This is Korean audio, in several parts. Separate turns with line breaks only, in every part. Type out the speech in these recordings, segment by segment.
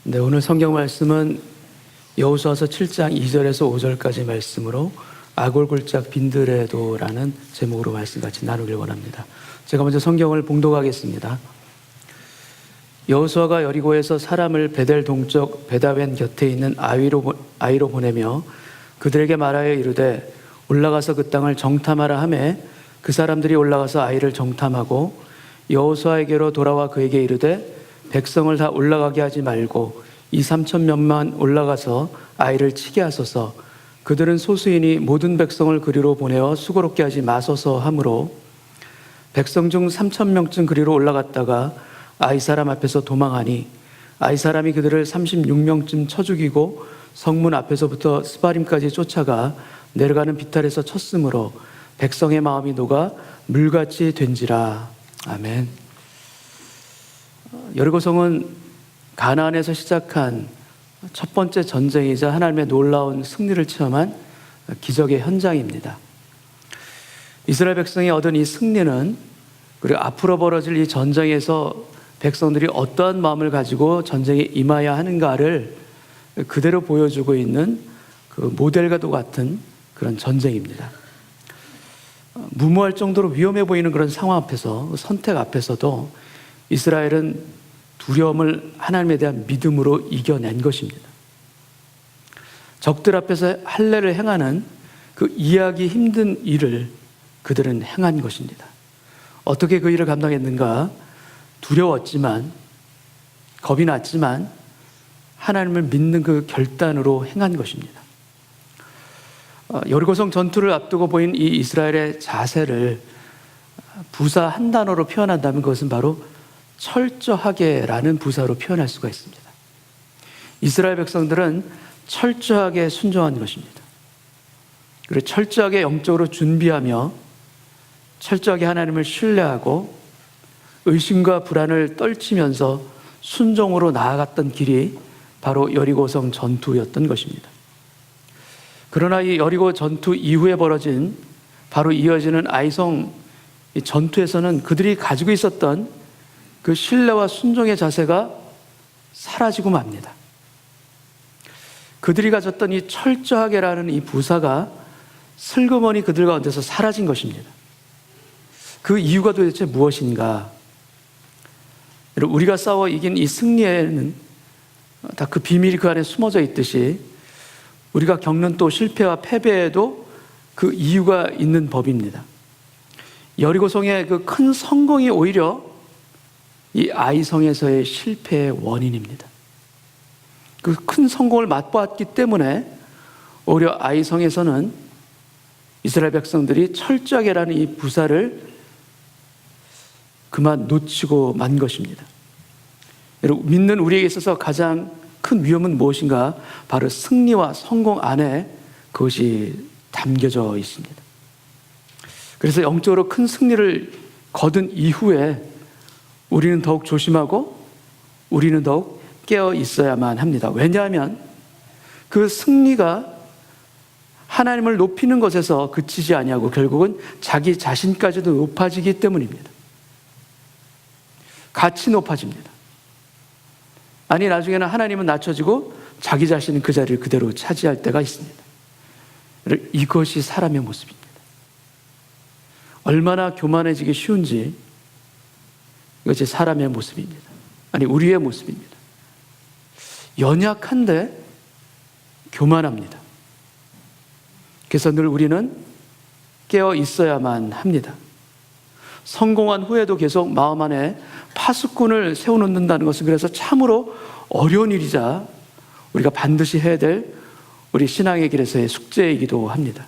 네, 오늘 성경 말씀은 여호수아서 7장 2절에서 5절까지 말씀으로 아골골짝 빈드레도라는 제목으로 말씀 같이 나누길 원합니다. 제가 먼저 성경을 봉독하겠습니다. 여호수아가 여리고에서 사람을 베델 동쪽 베다웬 곁에 있는 아이로 보내며 그들에게 말하여 이르되 올라가서 그 땅을 정탐하라 하매 그 사람들이 올라가서 아이를 정탐하고 여호수아에게로 돌아와 그에게 이르되 백성을 다 올라가게 하지 말고 2-3천 명만 올라가서 아이를 치게 하소서. 그들은 소수이니 모든 백성을 그리로 보내어 수고롭게 하지 마소서 하므로 백성 중 3천 명쯤 그리로 올라갔다가 아이 사람 앞에서 도망하니 아이 사람이 그들을 36명쯤 쳐 죽이고 성문 앞에서부터 스바림까지 쫓아가 내려가는 비탈에서 쳤으므로 백성의 마음이 녹아 물같이 된지라. 아멘. 여리고성은 가나안에서 시작한 첫 번째 전쟁이자 하나님의 놀라운 승리를 체험한 기적의 현장입니다. 이스라엘 백성이 얻은 이 승리는 그리고 앞으로 벌어질 이 전쟁에서 백성들이 어떠한 마음을 가지고 전쟁에 임해야 하는가를 그대로 보여주고 있는 그 모델과도 같은 그런 전쟁입니다. 무모할 정도로 위험해 보이는 그런 상황 앞에서, 선택 앞에서도 이스라엘은 두려움을 하나님에 대한 믿음으로 이겨낸 것입니다. 적들 앞에서 할례를 행하는 그 이해하기 힘든 일을 그들은 행한 것입니다. 어떻게 그 일을 감당했는가? 두려웠지만, 겁이 났지만 하나님을 믿는 그 결단으로 행한 것입니다. 여리고성 전투를 앞두고 보인 이 이스라엘의 자세를 부사 한 단어로 표현한다면 그것은 바로 철저하게라는 부사로 표현할 수가 있습니다. 이스라엘 백성들은 철저하게 순종한 것입니다. 그리고 철저하게 영적으로 준비하며 철저하게 하나님을 신뢰하고 의심과 불안을 떨치면서 순종으로 나아갔던 길이 바로 여리고성 전투였던 것입니다. 그러나 이 여리고 전투 이후에 벌어진 바로 이어지는 아이성 전투에서는 그들이 가지고 있었던 그 신뢰와 순종의 자세가 사라지고 맙니다. 그들이 가졌던 이 철저하게라는 이 부사가 슬그머니 그들 가운데서 사라진 것입니다. 그 이유가 도대체 무엇인가? 우리가 싸워 이긴 이 승리에는 다 그 비밀이 그 안에 숨어져 있듯이 우리가 겪는 또 실패와 패배에도 그 이유가 있는 법입니다. 여리고성의 그 큰 성공이 오히려 이 아이성에서의 실패의 원인입니다. 그 큰 성공을 맛보았기 때문에 오히려 아이성에서는 이스라엘 백성들이 철저하게라는 이 부사를 그만 놓치고 만 것입니다. 여러분, 믿는 우리에게 있어서 가장 큰 위험은 무엇인가? 바로 승리와 성공 안에 그것이 담겨져 있습니다. 그래서 영적으로 큰 승리를 거둔 이후에 우리는 더욱 조심하고 우리는 더욱 깨어 있어야만 합니다. 왜냐하면 그 승리가 하나님을 높이는 것에서 그치지 아니하고 결국은 자기 자신까지도 높아지기 때문입니다. 같이 높아집니다. 아니, 나중에는 하나님은 낮춰지고 자기 자신은 그 자리를 그대로 차지할 때가 있습니다. 이것이 사람의 모습입니다. 얼마나 교만해지기 쉬운지 이것이 사람의 모습입니다. 아니, 우리의 모습입니다. 연약한데 교만합니다. 그래서 늘 우리는 깨어 있어야만 합니다. 성공한 후에도 계속 마음 안에 파수꾼을 세워놓는다는 것은 그래서 참으로 어려운 일이자 우리가 반드시 해야 될 우리 신앙의 길에서의 숙제이기도 합니다.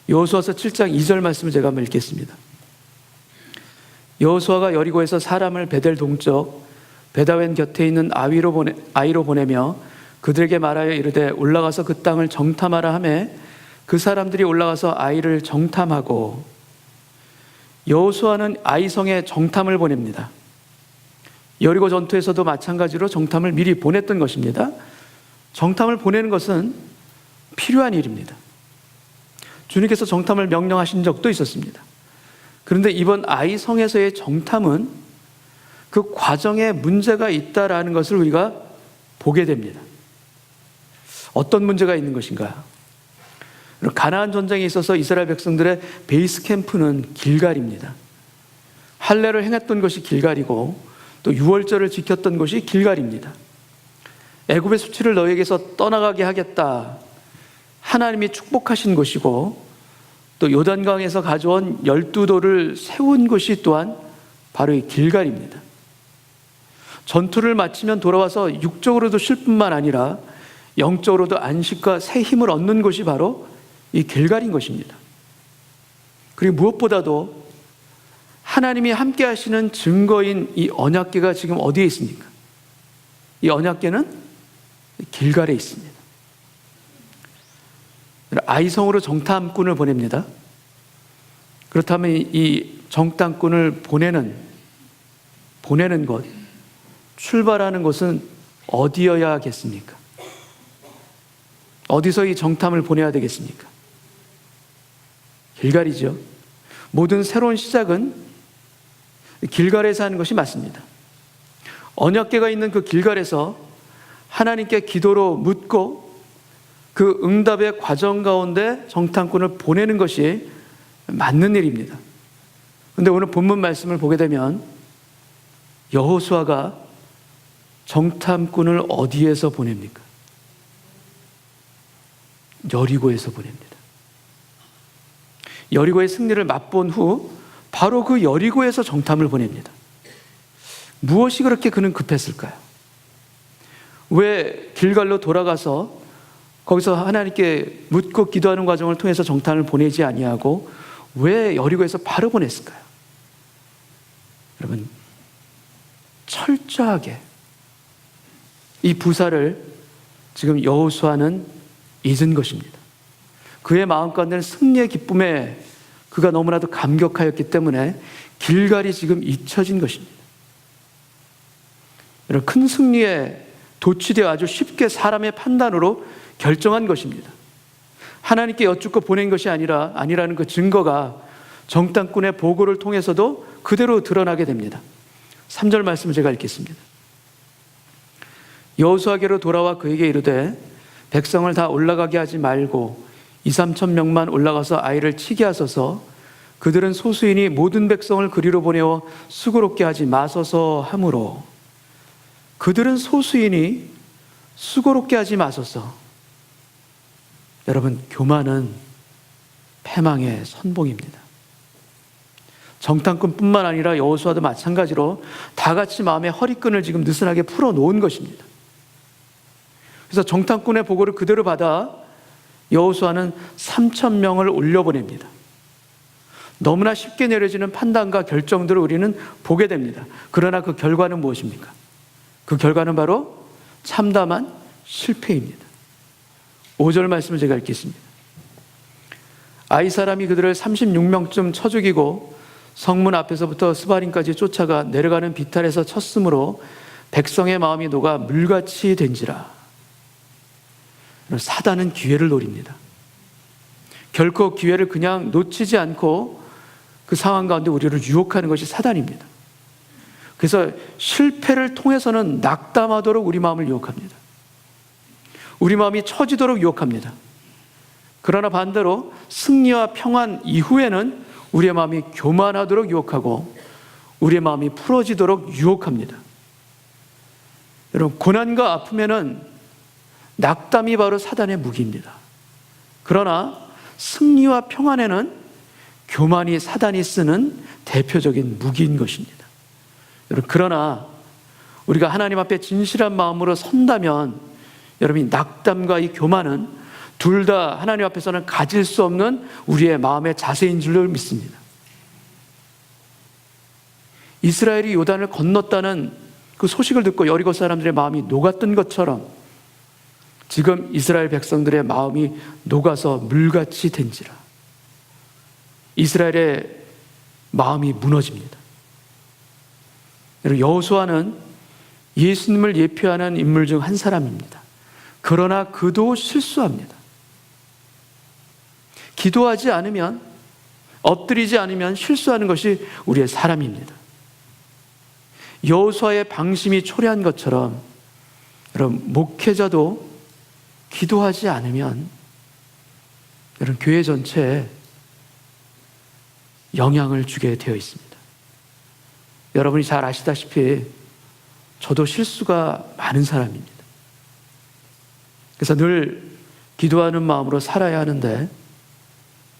여호수아서 7장 2절 말씀을 제가 한번 읽겠습니다. 여호수아가 여리고에서 사람을 베델 동쪽 베다웬 곁에 있는 아이로 보내며 그들에게 말하여 이르되 올라가서 그 땅을 정탐하라 하매 그 사람들이 올라가서 아이를 정탐하고 여호수아는 아이성에 정탐을 보냅니다. 여리고 전투에서도 마찬가지로 정탐을 미리 보냈던 것입니다. 정탐을 보내는 것은 필요한 일입니다. 주님께서 정탐을 명령하신 적도 있었습니다. 그런데 이번 아이성에서의 정탐은 그 과정에 문제가 있다라는 것을 우리가 보게 됩니다. 어떤 문제가 있는 것인가요? 가나안 전쟁에 있어서 이스라엘 백성들의 베이스 캠프는 길갈입니다. 할례를 행했던 것이 길갈이고 또 유월절을 지켰던 것이 길갈입니다. 애굽의 수치를 너희에게서 떠나가게 하겠다. 하나님이 축복하신 것이고 또 요단강에서 가져온 12돌을 세운 것이 또한 바로 이 길갈입니다. 전투를 마치면 돌아와서 육적으로도 쉴 뿐만 아니라 영적으로도 안식과 새 힘을 얻는 것이 바로 이 길갈인 것입니다. 그리고 무엇보다도 하나님이 함께 하시는 증거인 이 언약궤가 지금 어디에 있습니까? 이 언약궤는 길갈에 있습니다. 아이성으로 정탐꾼을 보냅니다. 그렇다면 이 정탐꾼을 보내는 것, 출발하는 곳은 어디여야 겠습니까? 어디서 이 정탐을 보내야 되겠습니까? 길갈이죠. 모든 새로운 시작은 길갈에서 하는 것이 맞습니다. 언약궤가 있는 그 길갈에서 하나님께 기도로 묻고 그 응답의 과정 가운데 정탐꾼을 보내는 것이 맞는 일입니다. 그런데 오늘 본문 말씀을 보게 되면 여호수아가 정탐꾼을 어디에서 보냅니까? 여리고에서 보냅니다. 여리고의 승리를 맛본 후 바로 그 여리고에서 정탐을 보냅니다. 무엇이 그렇게 그는 급했을까요? 왜 길갈로 돌아가서 거기서 하나님께 묻고 기도하는 과정을 통해서 정탐을 보내지 아니하고 왜 여리고에서 바로 보냈을까요? 여러분, 철저하게 이 부사를 지금 여호수아는 잊은 것입니다. 그의 마음 가운데는 승리의 기쁨에 그가 너무나도 감격하였기 때문에 길갈이 지금 잊혀진 것입니다. 여러분, 큰 승리에 도취되어 아주 쉽게 사람의 판단으로 결정한 것입니다. 하나님께 여쭙고 보낸 것이 아니라는 그 증거가 정탐꾼의 보고를 통해서도 그대로 드러나게 됩니다. 3절 말씀을 제가 읽겠습니다. 여호수아께로 돌아와 그에게 이르되 백성을 다 올라가게 하지 말고 2-3천 명만 올라가서 아이를 치게 하소서. 그들은 소수이니 모든 백성을 그리로 보내어 수고롭게 하지 마소서 하므로. 그들은 소수이니 수고롭게 하지 마소서. 여러분, 교만은 패망의 선봉입니다. 정탐꾼뿐만 아니라 여호수아도 마찬가지로 다 같이 마음의 허리끈을 지금 느슨하게 풀어놓은 것입니다. 그래서 정탐꾼의 보고를 그대로 받아 여호수아는 3,000명을 올려보냅니다. 너무나 쉽게 내려지는 판단과 결정들을 우리는 보게 됩니다. 그러나 그 결과는 무엇입니까? 그 결과는 바로 참담한 실패입니다. 5절 말씀을 제가 읽겠습니다. 아이 사람이 그들을 36명쯤 쳐 죽이고 성문 앞에서부터 스바림까지 쫓아가 내려가는 비탈에서 쳤으므로 백성의 마음이 녹아 물같이 된지라. 사단은 기회를 노립니다. 결코 기회를 그냥 놓치지 않고 그 상황 가운데 우리를 유혹하는 것이 사단입니다. 그래서 실패를 통해서는 낙담하도록 우리 마음을 유혹합니다. 우리 마음이 처지도록 유혹합니다. 그러나 반대로 승리와 평안 이후에는 우리의 마음이 교만하도록 유혹하고 우리의 마음이 풀어지도록 유혹합니다. 여러분, 고난과 아픔에는 낙담이 바로 사단의 무기입니다. 그러나 승리와 평안에는 교만이 사단이 쓰는 대표적인 무기인 것입니다. 여러분, 그러나 우리가 하나님 앞에 진실한 마음으로 선다면 여러분이 낙담과 이 교만은 둘 다 하나님 앞에서는 가질 수 없는 우리의 마음의 자세인 줄로 믿습니다. 이스라엘이 요단을 건넜다는 그 소식을 듣고 여리고 사람들의 마음이 녹았던 것처럼 지금 이스라엘 백성들의 마음이 녹아서 물같이 된지라. 이스라엘의 마음이 무너집니다. 여호수아는 예수님을 예표하는 인물 중 한 사람입니다. 그러나 그도 실수합니다. 기도하지 않으면, 엎드리지 않으면 실수하는 것이 우리의 사람입니다. 여호수아의 방심이 초래한 것처럼 여러분, 목회자도 기도하지 않으면 여러분, 교회 전체에 영향을 주게 되어 있습니다. 여러분이 잘 아시다시피 저도 실수가 많은 사람입니다. 그래서 늘 기도하는 마음으로 살아야 하는데,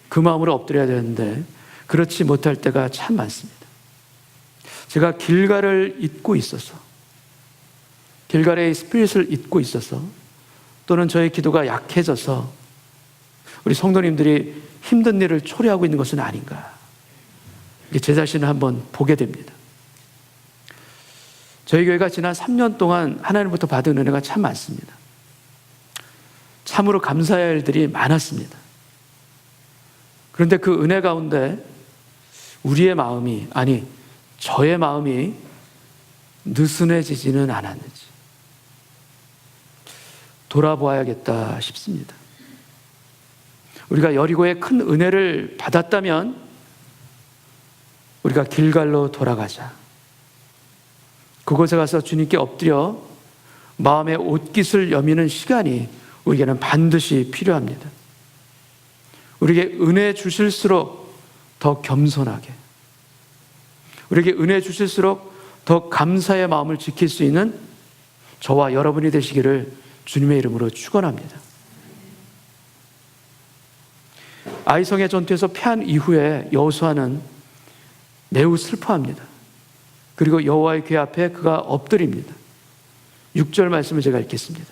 그 마음으로 엎드려야 되는데 그렇지 못할 때가 참 많습니다. 제가 길갈을 잊고 있어서, 길갈의 스피릿을 잊고 있어서, 또는 저의 기도가 약해져서 우리 성도님들이 힘든 일을 초래하고 있는 것은 아닌가, 제 자신을 한번 보게 됩니다. 저희 교회가 지난 3년 동안 하나님부터 받은 은혜가 참 많습니다. 참으로 감사해야 할 일들이 많았습니다. 그런데 그 은혜 가운데 우리의 마음이, 아니 저의 마음이 느슨해지지는 않았는지 돌아보아야겠다 싶습니다. 우리가 여리고의 큰 은혜를 받았다면 우리가 길갈로 돌아가자. 그곳에 가서 주님께 엎드려 마음의 옷깃을 여미는 시간이 우리에게는 반드시 필요합니다. 우리에게 은혜 주실수록 더 겸손하게, 우리에게 은혜 주실수록 더 감사의 마음을 지킬 수 있는 저와 여러분이 되시기를 주님의 이름으로 축원합니다. 아이성의 전투에서 패한 이후에 여호수아는 매우 슬퍼합니다. 그리고 여호와의 궤 앞에 그가 엎드립니다. 6절 말씀을 제가 읽겠습니다.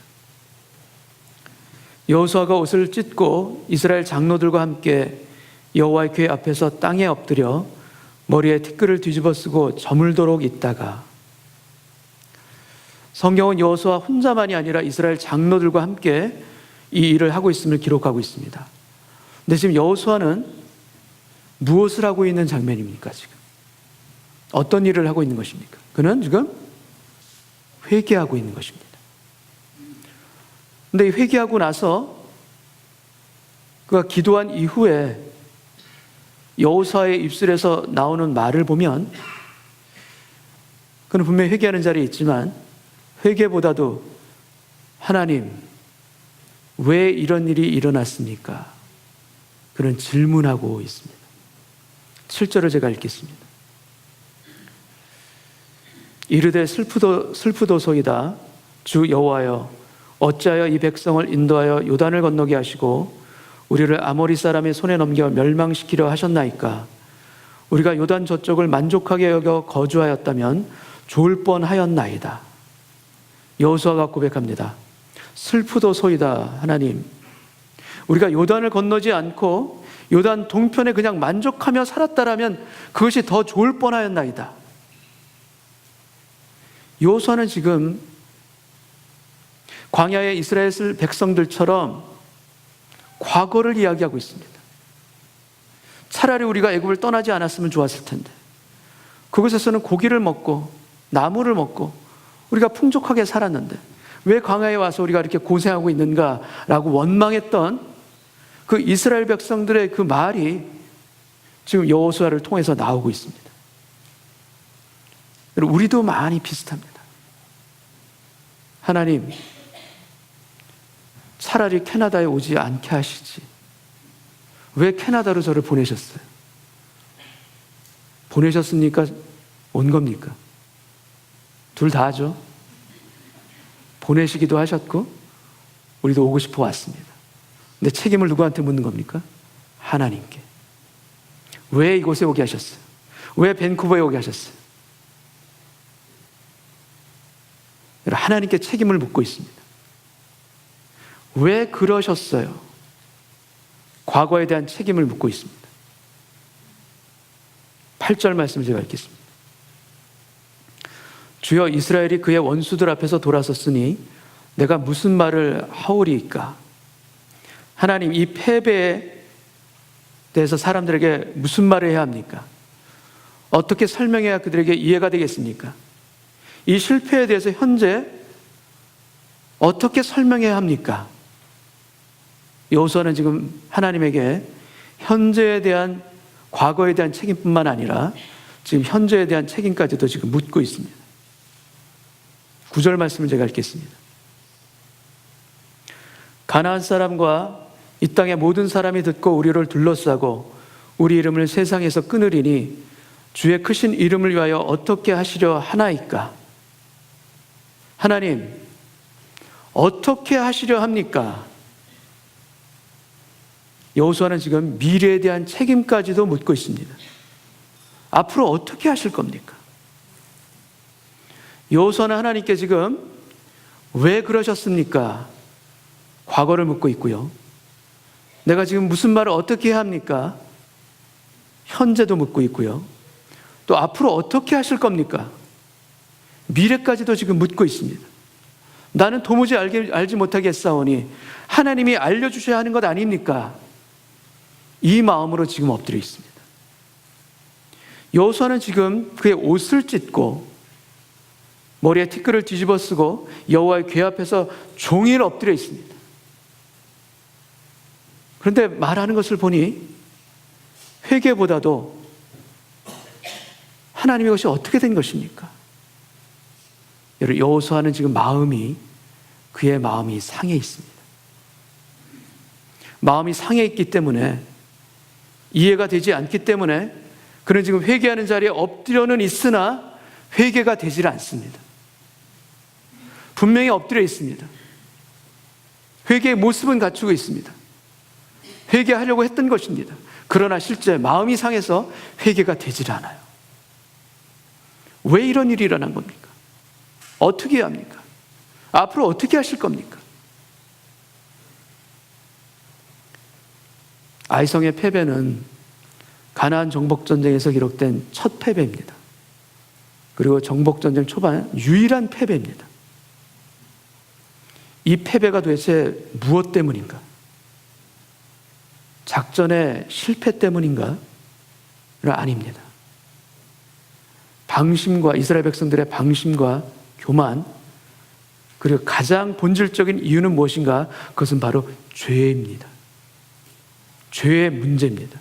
여호수아가 옷을 찢고 이스라엘 장로들과 함께 여호와의 궤 앞에서 땅에 엎드려 머리에 티끌을 뒤집어 쓰고 저물도록 있다가, 성경은 여호수아 혼자만이 아니라 이스라엘 장로들과 함께 이 일을 하고 있음을 기록하고 있습니다. 근데 지금 여호수아는 무엇을 하고 있는 장면입니까? 지금 어떤 일을 하고 있는 것입니까? 그는 지금 회개하고 있는 것입니다. 근데 회개하고 나서 그가 기도한 이후에 여호수아의 입술에서 나오는 말을 보면, 그는 분명히 회개하는 자리에 있지만 회개보다도 하나님, 왜 이런 일이 일어났습니까? 그는 질문하고 있습니다. 7절을 제가 읽겠습니다. 이르되 슬프도소이다. 주 여호와여, 어찌하여 이 백성을 인도하여 요단을 건너게 하시고 우리를 아모리 사람의 손에 넘겨 멸망시키려 하셨나이까? 우리가 요단 저쪽을 만족하게 여겨 거주하였다면 좋을 뻔하였나이다. 여호수아가 고백합니다. 슬프도소이다. 하나님, 우리가 요단을 건너지 않고 요단 동편에 그냥 만족하며 살았다라면 그것이 더 좋을 뻔하였나이다. 여호수아는 지금 광야의 이스라엘 백성들처럼 과거를 이야기하고 있습니다. 차라리 우리가 애굽을 떠나지 않았으면 좋았을 텐데, 그곳에서는 고기를 먹고 나무를 먹고 우리가 풍족하게 살았는데 왜 광야에 와서 우리가 이렇게 고생하고 있는가라고 원망했던 그 이스라엘 백성들의 그 말이 지금 여호수아를 통해서 나오고 있습니다. 우리도 많이 비슷합니다. 하나님, 차라리 캐나다에 오지 않게 하시지. 왜 캐나다로 저를 보내셨어요? 보내셨습니까? 온 겁니까? 둘 다죠. 보내시기도 하셨고 우리도 오고 싶어 왔습니다. 근데 책임을 누구한테 묻는 겁니까? 하나님께. 왜 이곳에 오게 하셨어요? 왜 밴쿠버에 오게 하셨어요? 하나님께 책임을 묻고 있습니다. 왜 그러셨어요? 과거에 대한 책임을 묻고 있습니다. 8절 말씀을 제가 읽겠습니다. 주여, 이스라엘이 그의 원수들 앞에서 돌아섰으니 내가 무슨 말을 하오리이까? 하나님, 이 패배에 대해서 사람들에게 무슨 말을 해야 합니까? 어떻게 설명해야 그들에게 이해가 되겠습니까? 이 실패에 대해서 현재 어떻게 설명해야 합니까? 여호수아는 지금 하나님에게 현재에 대한, 과거에 대한 책임뿐만 아니라 지금 현재에 대한 책임까지도 지금 묻고 있습니다. 9절 말씀을 제가 읽겠습니다. 가나안 사람과 이 땅의 모든 사람이 듣고 우리를 둘러싸고 우리 이름을 세상에서 끊으리니 주의 크신 이름을 위하여 어떻게 하시려 하나이까? 하나님, 어떻게 하시려 합니까? 여호수아는 지금 미래에 대한 책임까지도 묻고 있습니다. 앞으로 어떻게 하실 겁니까? 여호수아는 하나님께 지금 왜 그러셨습니까? 과거를 묻고 있고요. 내가 지금 무슨 말을 어떻게 해야 합니까? 현재도 묻고 있고요. 또 앞으로 어떻게 하실 겁니까? 미래까지도 지금 묻고 있습니다. 나는 도무지 알지 못하겠사오니 하나님이 알려주셔야 하는 것 아닙니까? 이 마음으로 지금 엎드려 있습니다. 여호수아는 지금 그의 옷을 찢고 머리에 티끌을 뒤집어 쓰고 여호와의 궤 앞에서 종일 엎드려 있습니다. 그런데 말하는 것을 보니 회개보다도 하나님의 것이 어떻게 된 것입니까? 여호수아는 지금 그의 마음이 상해 있습니다. 마음이 상해 있기 때문에, 이해가 되지 않기 때문에 그는 지금 회개하는 자리에 엎드려는 있으나 회개가 되질 않습니다. 분명히 엎드려 있습니다. 회개의 모습은 갖추고 있습니다. 회개하려고 했던 것입니다. 그러나 실제 마음이 상해서 회개가 되질 않아요. 왜 이런 일이 일어난 겁니까? 어떻게 해야 합니까? 앞으로 어떻게 하실 겁니까? 아이성의 패배는 가나안 정복전쟁에서 기록된 첫 패배입니다. 그리고 정복전쟁 초반 유일한 패배입니다. 이 패배가 도대체 무엇 때문인가? 작전의 실패 때문인가? 아닙니다. 방심과, 이스라엘 백성들의 방심과 교만, 그리고 가장 본질적인 이유는 무엇인가? 그것은 바로 죄입니다. 죄의 문제입니다.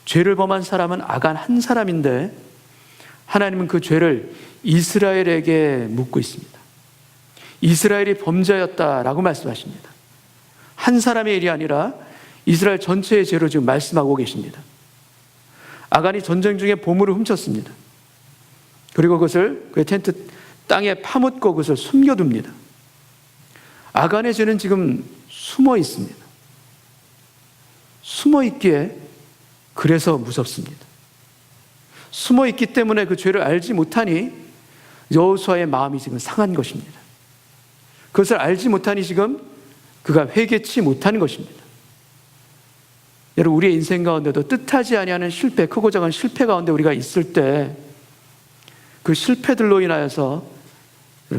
죄를 범한 사람은 아간 한 사람인데 하나님은 그 죄를 이스라엘에게 묻고 있습니다. 이스라엘이 범죄였다라고 말씀하십니다. 한 사람의 일이 아니라 이스라엘 전체의 죄로 지금 말씀하고 계십니다. 아간이 전쟁 중에 보물을 훔쳤습니다. 그리고 그것을 그의 텐트 땅에 파묻고 그것을 숨겨둡니다. 아간의 죄는 지금 숨어 있습니다. 숨어 있기에 그래서 무섭습니다. 숨어 있기 때문에 그 죄를 알지 못하니 여호수아의 마음이 지금 상한 것입니다. 그것을 알지 못하니 지금 그가 회개치 못하는 것입니다. 여러분, 우리의 인생 가운데도 뜻하지 아니하는 실패, 크고 작은 실패 가운데 우리가 있을 때 그 실패들로 인하여서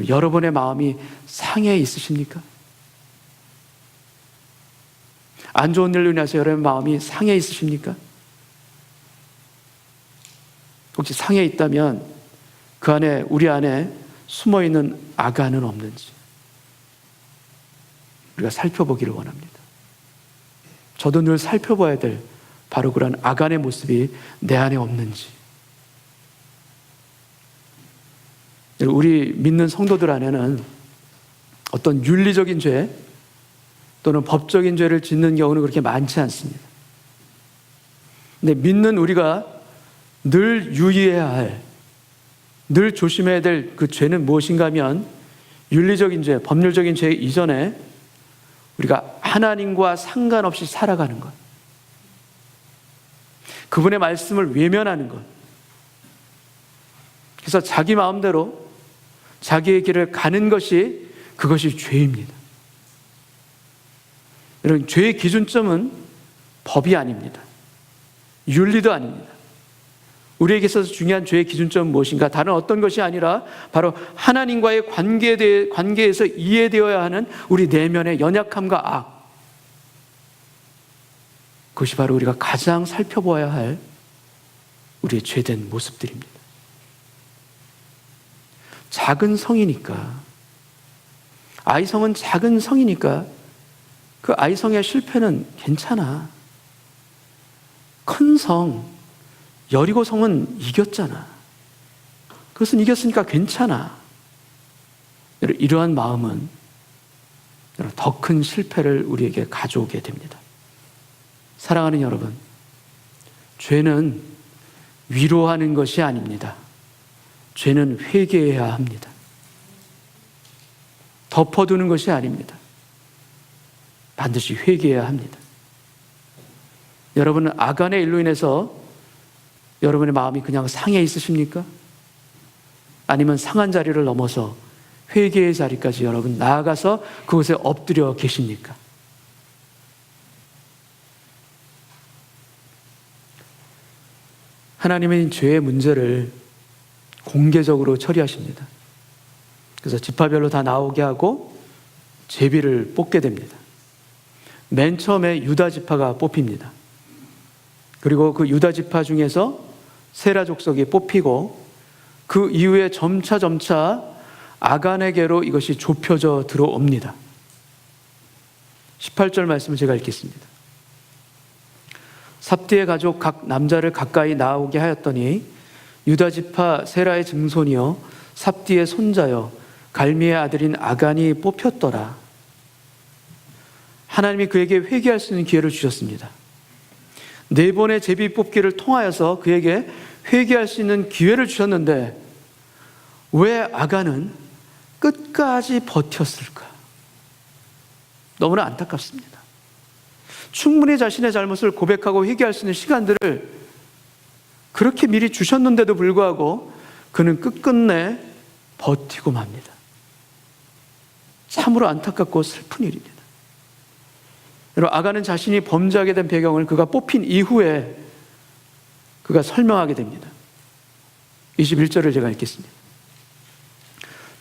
여러분의 마음이 상해 있으십니까? 안 좋은 일로 인해서 여러분의 마음이 상해 있으십니까? 혹시 상해 있다면 그 안에, 우리 안에 숨어있는 아간은 없는지 우리가 살펴보기를 원합니다. 저도 늘 살펴봐야 될 바로 그런 아간의 모습이 내 안에 없는지. 우리 믿는 성도들 안에는 어떤 윤리적인 죄 또는 법적인 죄를 짓는 경우는 그렇게 많지 않습니다. 근데 믿는 우리가 늘 유의해야 할, 늘 조심해야 될 그 죄는 무엇인가 하면 윤리적인 죄, 법률적인 죄 이전에 우리가 하나님과 상관없이 살아가는 것, 그분의 말씀을 외면하는 것, 그래서 자기 마음대로 자기의 길을 가는 것이, 그것이 죄입니다. 여러분, 죄의 기준점은 법이 아닙니다. 윤리도 아닙니다. 우리에게 있어서 중요한 죄의 기준점은 무엇인가? 다른 어떤 것이 아니라 바로 하나님과의 관계에서 이해되어야 하는 우리 내면의 연약함과 악, 그것이 바로 우리가 가장 살펴보아야 할 우리의 죄된 모습들입니다. 작은 성이니까, 아이성은 작은 성이니까 그 아이성의 실패는 괜찮아. 큰 성, 여리고 성은 이겼잖아. 그것은 이겼으니까 괜찮아. 이러한 마음은 더 큰 실패를 우리에게 가져오게 됩니다. 사랑하는 여러분, 죄는 위로하는 것이 아닙니다. 죄는 회개해야 합니다. 덮어두는 것이 아닙니다. 반드시 회개해야 합니다. 여러분은 아간의 일로 인해서 여러분의 마음이 그냥 상해 있으십니까? 아니면 상한 자리를 넘어서 회개의 자리까지 여러분 나아가서 그곳에 엎드려 계십니까? 하나님은 죄의 문제를 공개적으로 처리하십니다. 그래서 지파별로 다 나오게 하고 제비를 뽑게 됩니다. 맨 처음에 유다 지파가 뽑힙니다. 그리고 그 유다 지파 중에서 세라 족속이 뽑히고 그 이후에 점차 아간에게로 이것이 좁혀져 들어옵니다. 18절 말씀을 제가 읽겠습니다. 삽디의 가족 각 남자를 가까이 나오게 하였더니 유다 지파 세라의 증손이여 삽디의 손자여 갈미의 아들인 아간이 뽑혔더라. 하나님이 그에게 회개할 수 있는 기회를 주셨습니다. 4번의 제비 뽑기를 통하여서 그에게 회개할 수 있는 기회를 주셨는데 왜 아간은 끝까지 버텼을까? 너무나 안타깝습니다. 충분히 자신의 잘못을 고백하고 회개할 수 있는 시간들을 그렇게 미리 주셨는데도 불구하고 그는 끝끝내 버티고 맙니다. 참으로 안타깝고 슬픈 일입니다. 여러분, 아간은 자신이 범죄하게 된 배경을 그가 뽑힌 이후에 그가 설명하게 됩니다. 21절을 제가 읽겠습니다.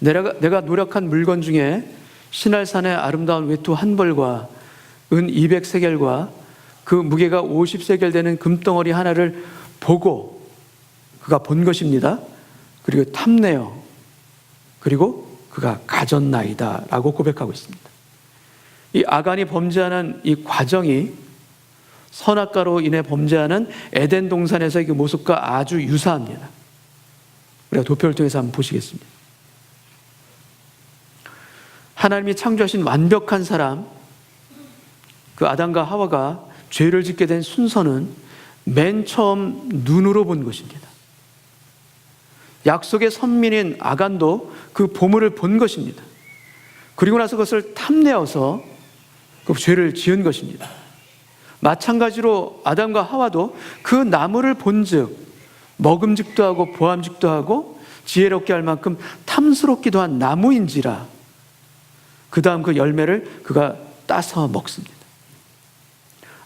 내가 노력한 물건 중에 신할산의 아름다운 외투 한 벌과 은 200세겔과 그 무게가 50세겔 되는 금덩어리 하나를 보고 그가 본 것입니다. 그리고 탐내어 그리고 그가 가졌나이다 라고 고백하고 있습니다. 이 아간이 범죄하는 이 과정이 선악과로 인해 범죄하는 에덴 동산에서의 그 모습과 아주 유사합니다. 우리가 도표를 통해서 한번 보시겠습니다. 하나님이 창조하신 완벽한 사람, 그 아담과 하와가 죄를 짓게 된 순서는 맨 처음 눈으로 본 것입니다. 약속의 선민인 아간도 그 보물을 본 것입니다. 그리고 나서 그것을 탐내어서 그 죄를 지은 것입니다. 마찬가지로 아담과 하와도 그 나무를 본즉 먹음직도 하고 보암직도 하고 지혜롭게 할 만큼 탐스럽기도 한 나무인지라 그 다음 그 열매를 그가 따서 먹습니다.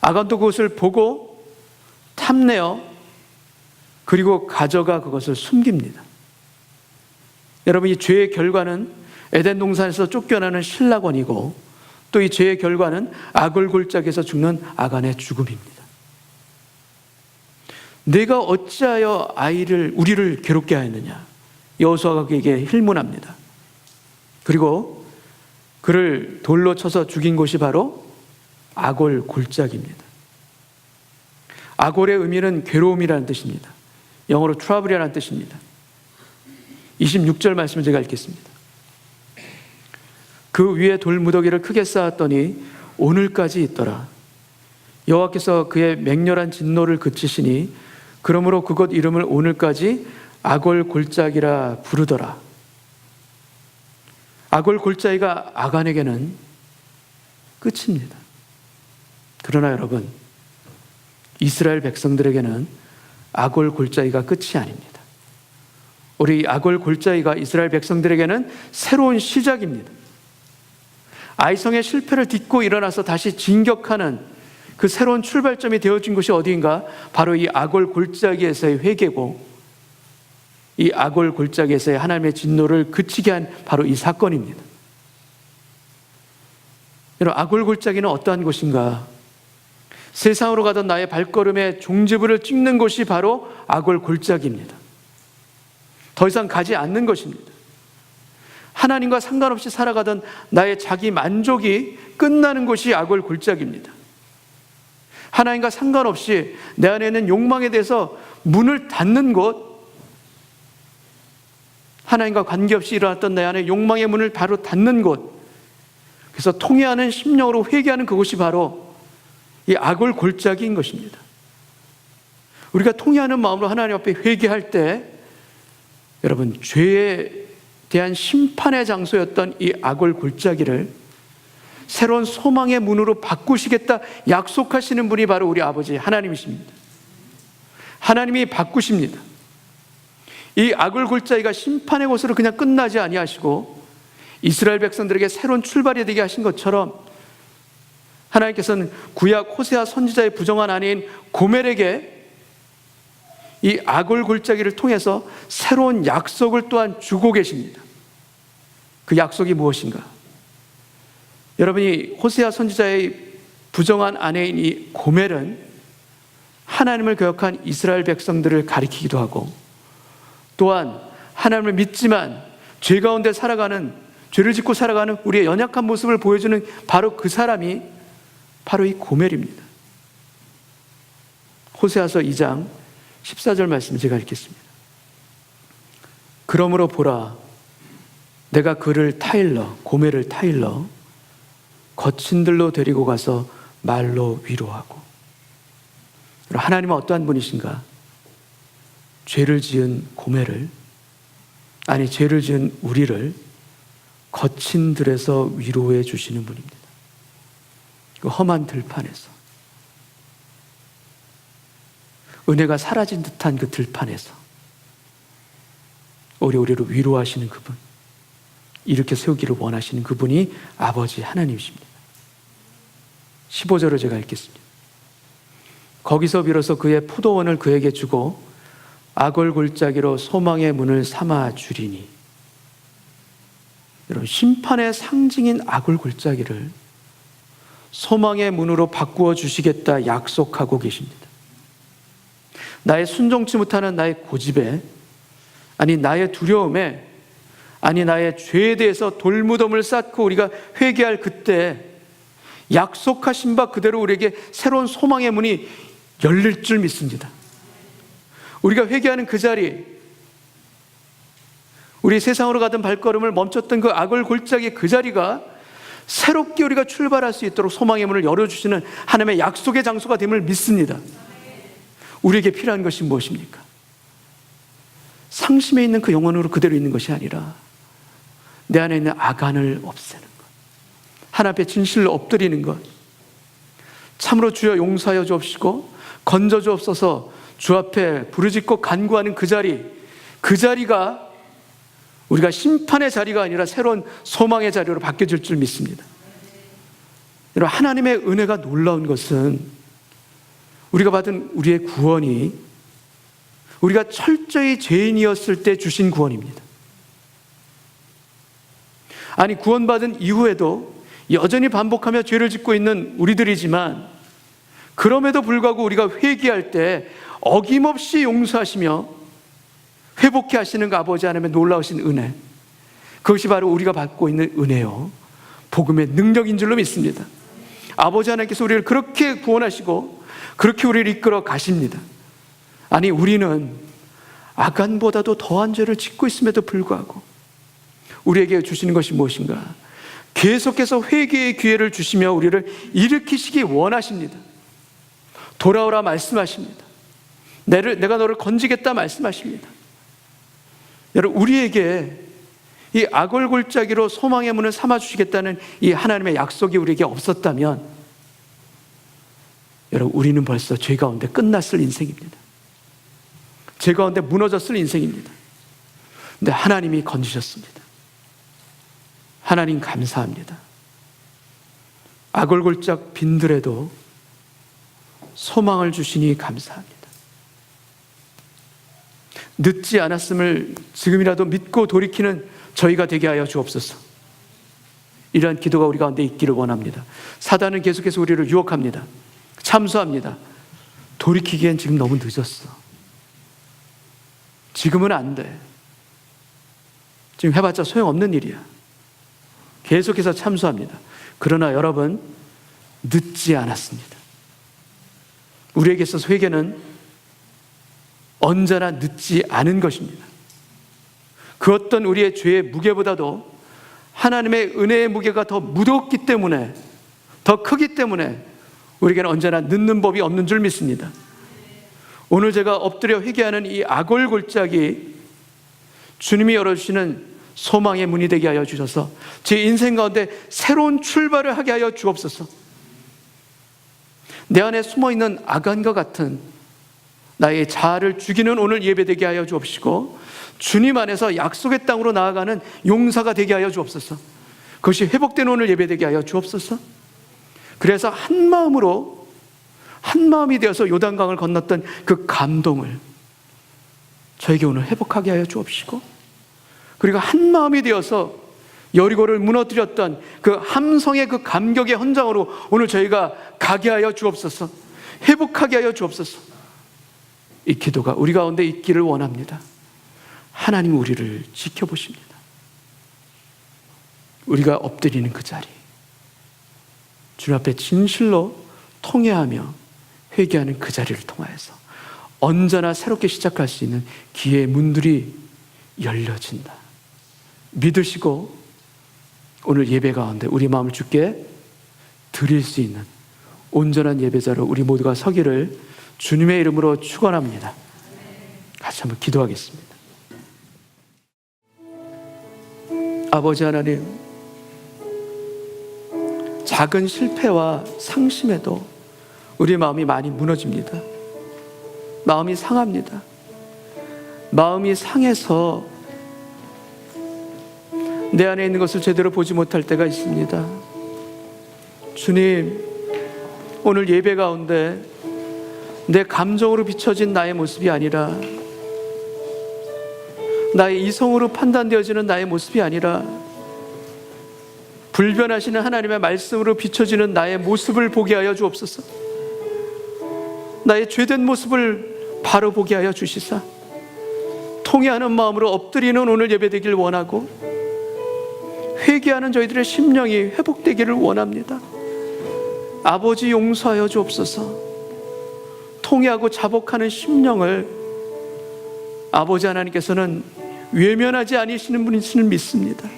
아간도 그것을 보고 탐내어 그리고 가져가 그것을 숨깁니다. 여러분, 이 죄의 결과는 에덴 동산에서 쫓겨나는 신라권이고 또 이 죄의 결과는 악을 골짜기에서 죽는 아간의 죽음입니다. 내가 어찌하여 우리를 괴롭게 하였느냐? 여호수아가 그에게 힐문합니다. 그리고 그를 돌로 쳐서 죽인 곳이 바로 아골 골짜기입니다. 아골의 의미는 괴로움이라는 뜻입니다. 영어로 trouble이라는 뜻입니다. 26절 말씀을 제가 읽겠습니다. 그 위에 돌무더기를 크게 쌓았더니 오늘까지 있더라. 여호와께서 그의 맹렬한 진노를 그치시니 그러므로 그곳 이름을 오늘까지 아골 골짜기라 부르더라. 아골 골짜기가 아간에게는 끝입니다. 그러나 여러분, 이스라엘 백성들에게는 아골 골짜기가 끝이 아닙니다. 우리 아골 골짜기가 이스라엘 백성들에게는 새로운 시작입니다. 아이성의 실패를 딛고 일어나서 다시 진격하는 그 새로운 출발점이 되어진 곳이 어디인가? 바로 이 아골 골짜기에서의 회개고 이 아골 골짜기에서의 하나님의 진노를 그치게 한 바로 이 사건입니다. 여러분, 아골 골짜기는 어떠한 곳인가? 세상으로 가던 나의 발걸음의 종지부를 찍는 곳이 바로 아골 골짜기입니다. 더 이상 가지 않는 것입니다. 하나님과 상관없이 살아가던 나의 자기 만족이 끝나는 곳이 아골 골짜기입니다. 하나님과 상관없이 내 안에 있는 욕망에 대해서 문을 닫는 곳, 하나님과 관계없이 일어났던 내 안에 욕망의 문을 바로 닫는 곳, 그래서 통회하는 심령으로 회개하는 그곳이 바로 이 악을 골짜기인 것입니다. 우리가 통회하는 마음으로 하나님 앞에 회개할 때 여러분, 죄에 대한 심판의 장소였던 이 악을 골짜기를 새로운 소망의 문으로 바꾸시겠다 약속하시는 분이 바로 우리 아버지 하나님이십니다. 하나님이 바꾸십니다. 이 악을 골짜기가 심판의 곳으로 그냥 끝나지 아니하시고 이스라엘 백성들에게 새로운 출발이 되게 하신 것처럼 하나님께서는 구약 호세아 선지자의 부정한 아내인 고멜에게 이 악을 골짜기를 통해서 새로운 약속을 또한 주고 계십니다. 그 약속이 무엇인가? 여러분이 호세아 선지자의 부정한 아내인 이 고멜은 하나님을 거역한 이스라엘 백성들을 가리키기도 하고 또한 하나님을 믿지만 죄 가운데 살아가는, 죄를 짓고 살아가는 우리의 연약한 모습을 보여주는 바로 그 사람이 바로 이 고멜입니다. 호세아서 2장 14절 말씀을 제가 읽겠습니다. 그러므로 보라, 내가 그를 타일러, 고멜을 타일러 거친 들로 데리고 가서 말로 위로하고. 하나님은 어떠한 분이신가? 죄를 지은 고멜을, 아니 죄를 지은 우리를 거친 들에서 위로해 주시는 분입니다. 그 험한 들판에서, 은혜가 사라진 듯한 그 들판에서 우리를 위로하시는 그분, 이렇게 세우기를 원하시는 그분이 아버지 하나님이십니다. 15절을 제가 읽겠습니다. 거기서 비로소 그의 포도원을 그에게 주고 악을 골짜기로 소망의 문을 삼아 주리니. 여러분, 심판의 상징인 악을 골짜기를 소망의 문으로 바꾸어 주시겠다 약속하고 계십니다. 나의 순종치 못하는 나의 고집에, 아니 나의 두려움에, 아니 나의 죄에 대해서 돌무덤을 쌓고 우리가 회개할 그때 약속하신 바 그대로 우리에게 새로운 소망의 문이 열릴 줄 믿습니다. 우리가 회개하는 그 자리, 우리 세상으로 가던 발걸음을 멈췄던 그 악을 골짜기 그 자리가 새롭게 우리가 출발할 수 있도록 소망의 문을 열어주시는 하나님의 약속의 장소가 됨을 믿습니다. 우리에게 필요한 것이 무엇입니까? 상심에 있는 그 영혼으로 그대로 있는 것이 아니라 내 안에 있는 악안을 없애는 것, 하나님 앞에 진실로 엎드리는 것, 참으로 주여 용서하여 주옵시고 건져 주옵소서 주 앞에 부르짖고 간구하는 그 자리, 그 자리가 우리가 심판의 자리가 아니라 새로운 소망의 자리로 바뀌어질 줄 믿습니다. 여러분, 하나님의 은혜가 놀라운 것은 우리가 받은 우리의 구원이 우리가 철저히 죄인이었을 때 주신 구원입니다. 아니, 구원받은 이후에도 여전히 반복하며 죄를 짓고 있는 우리들이지만 그럼에도 불구하고 우리가 회개할 때 어김없이 용서하시며 회복해 하시는 그 아버지 하나님의 놀라우신 은혜, 그것이 바로 우리가 받고 있는 은혜요 복음의 능력인 줄로 믿습니다. 아버지 하나님께서 우리를 그렇게 구원하시고 그렇게 우리를 이끌어 가십니다. 아니, 우리는 악안보다도 더한 죄를 짓고 있음에도 불구하고 우리에게 주시는 것이 무엇인가? 계속해서 회개의 기회를 주시며 우리를 일으키시기 원하십니다. 돌아오라 말씀하십니다. 내가 너를 건지겠다 말씀하십니다. 여러분, 우리에게 이 악을 골짜기로 소망의 문을 삼아주시겠다는 이 하나님의 약속이 우리에게 없었다면 여러분, 우리는 벌써 죄 가운데 끝났을 인생입니다. 죄 가운데 무너졌을 인생입니다. 근데 하나님이 건지셨습니다. 하나님 감사합니다. 악을 골짝 빈들에도 소망을 주시니 감사합니다. 늦지 않았음을 지금이라도 믿고 돌이키는 저희가 되게 하여 주옵소서. 이러한 기도가 우리 가운데 있기를 원합니다. 사단은 계속해서 우리를 유혹합니다. 참소합니다. 돌이키기엔 지금 너무 늦었어. 지금은 안 돼. 지금 해봤자 소용없는 일이야. 계속해서 참소합니다. 그러나 여러분, 늦지 않았습니다. 우리에게 있어서 회개는 언제나 늦지 않은 것입니다. 그 어떤 우리의 죄의 무게보다도 하나님의 은혜의 무게가 더 무겁기 때문에, 더 크기 때문에 우리에게는 언제나 늦는 법이 없는 줄 믿습니다. 오늘 제가 엎드려 회개하는 이 아골골짜기, 주님이 열어주시는 소망의 문이 되게 하여 주셔서 제 인생 가운데 새로운 출발을 하게 하여 주옵소서. 내 안에 숨어있는 악한과 같은 나의 자아를 죽이는 오늘 예배되게 하여 주옵시고, 주님 안에서 약속의 땅으로 나아가는 용사가 되게 하여 주옵소서. 그것이 회복되는 오늘 예배되게 하여 주옵소서. 그래서 한 마음이 되어서 요단강을 건넜던 그 감동을 저에게 오늘 회복하게 하여 주옵시고, 그리고 한 마음이 되어서 여리고를 무너뜨렸던 그 함성의 그 감격의 현장으로 오늘 저희가 가게 하여 주옵소서. 회복하게 하여 주옵소서. 이 기도가 우리 가운데 있기를 원합니다. 하나님 우리를 지켜보십니다. 우리가 엎드리는 그 자리, 주님 앞에 진실로 통회하며 회개하는 그 자리를 통하여서 언제나 새롭게 시작할 수 있는 기회의 문들이 열려진다 믿으시고, 오늘 예배 가운데 우리 마음을 주께 드릴 수 있는 온전한 예배자로 우리 모두가 서기를 주님의 이름으로 축원합니다. 같이 한번 기도하겠습니다. 아버지 하나님, 작은 실패와 상심에도 우리 마음이 많이 무너집니다. 마음이 상합니다. 마음이 상해서 내 안에 있는 것을 제대로 보지 못할 때가 있습니다. 주님, 오늘 예배 가운데 내 감정으로 비춰진 나의 모습이 아니라, 나의 이성으로 판단되어지는 나의 모습이 아니라, 불변하시는 하나님의 말씀으로 비춰지는 나의 모습을 보게 하여 주옵소서. 나의 죄된 모습을 바로 보게 하여 주시사 통회하는 마음으로 엎드리는 오늘 예배되길 원하고, 회개하는 저희들의 심령이 회복되기를 원합니다. 아버지 용서하여 주옵소서. 통회하고 자복하는 심령을 아버지 하나님께서는 외면하지 않으시는 분이시는 믿습니다.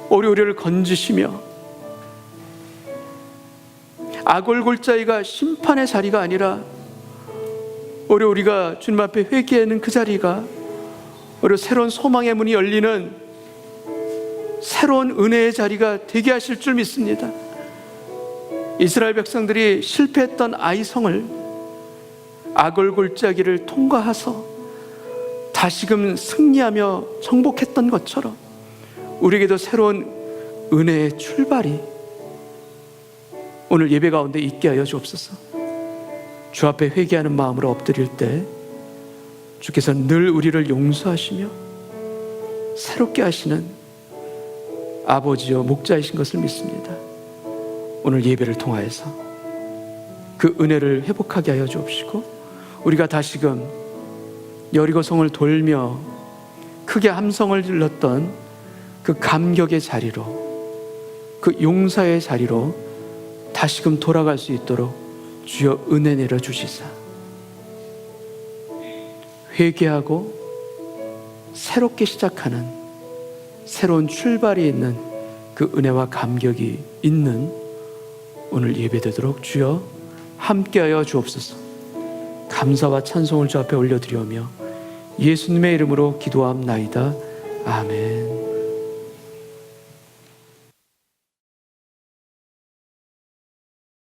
우리를 건지시며, 아골골자이가 심판의 자리가 아니라 우리가 주님 앞에 회개하는 그 자리가 우리 새로운 소망의 문이 열리는 새로운 은혜의 자리가 되게 하실 줄 믿습니다. 이스라엘 백성들이 실패했던 아이성을, 아골골짜기를 통과해서 다시금 승리하며 정복했던 것처럼 우리에게도 새로운 은혜의 출발이 오늘 예배 가운데 있게 하여 주옵소서. 주 앞에 회개하는 마음으로 엎드릴 때 주께서 늘 우리를 용서하시며 새롭게 하시는 아버지여 목자이신 것을 믿습니다. 오늘 예배를 통하여서 그 은혜를 회복하게 하여 주옵시고, 우리가 다시금 여리고성을 돌며 크게 함성을 질렀던 그 감격의 자리로, 그 용사의 자리로 다시금 돌아갈 수 있도록 주여 은혜 내려 주시사, 회개하고 새롭게 시작하는 새로운 출발이 있는 그 은혜와 감격이 있는 오늘 예배되도록 주여 함께하여 주옵소서. 감사와 찬송을 주 앞에 올려드리오며 예수님의 이름으로 기도함나이다. 아멘.